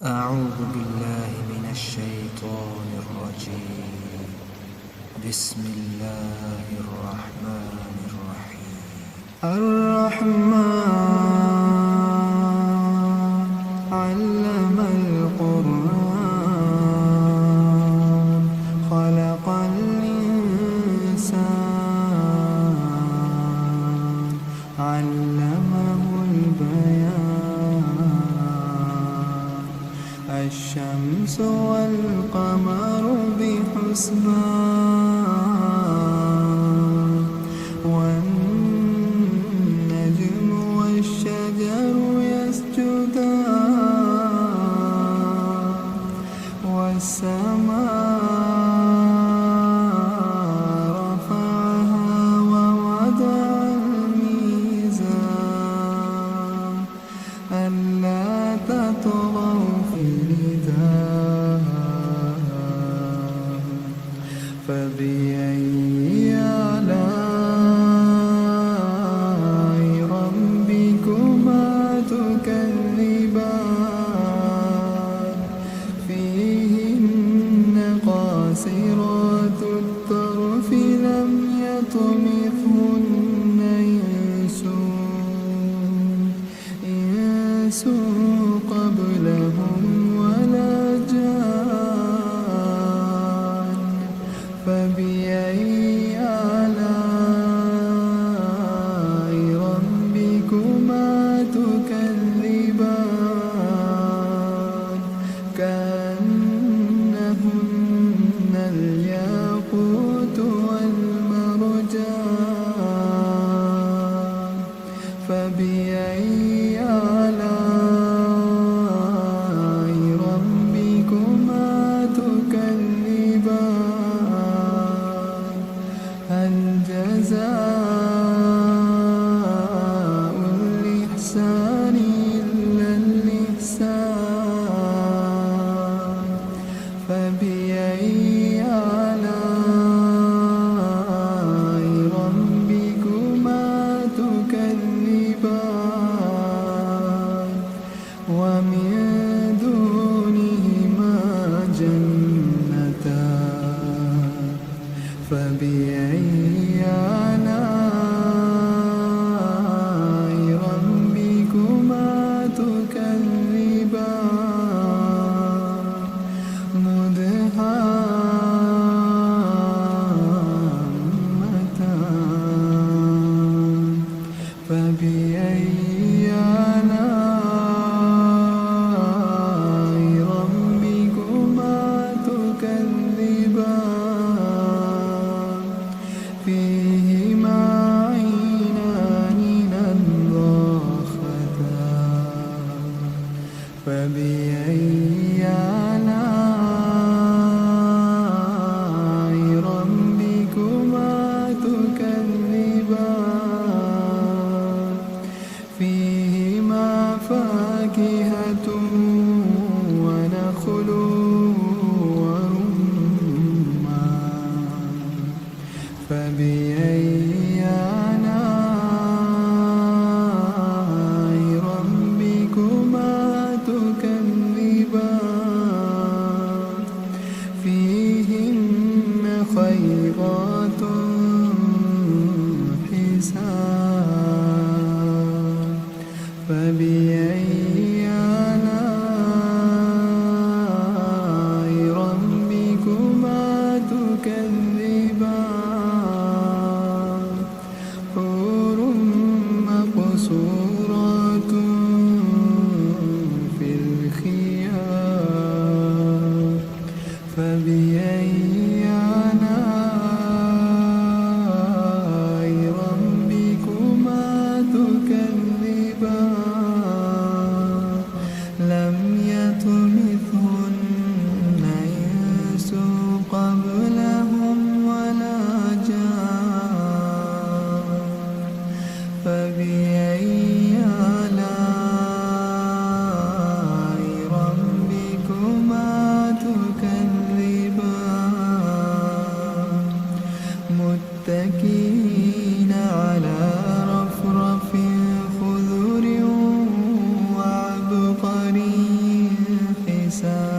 أعوذ بالله من الشيطان الرجيم. بسم الله الرحمن الرحيم. الرحمن علم القرآن خلق الإنسان علمه البيان. الشمس والقمر بحسبان والنجم والشجر يسجدان والسماء رفعها ووضع الميزان ألا تطغوا في الميزان. فبأي آلاء ربكما تكذبان فيهن قاصرات الطرف لم يطمثهن إنس قبلهم ولا جان. فبأي آلاء ربكما تكذبان كأنهن الياقوت والمرجان. فبأي آلاء ربكما تكذبان هل جزاء الإحسان إلا الإحسان. فبأي آلاء ربكما تكذبان ومن دونهما جنتان. فبأي آلاء ربكما تكذبان مدهامتان. فبأي آلاء ربكما تكذبان فيهما عينان نضاختان. فبأي آلاء ربكما تكذبان فيهما فاكهة ونخل ورمان. فبأي آلاء ربكما تكذبان فيهن خيرات حسان. فبأي آلاء ربكما تكذبان حور مقصورات في الخيام. فبأي آلاء ربكما تكذبان لم يطمثهن إنس قبلهم ولا جان. فبأي آلاء ربكما تكذبان متكئين على رفرف خضر وعبقري حسان. الإنسان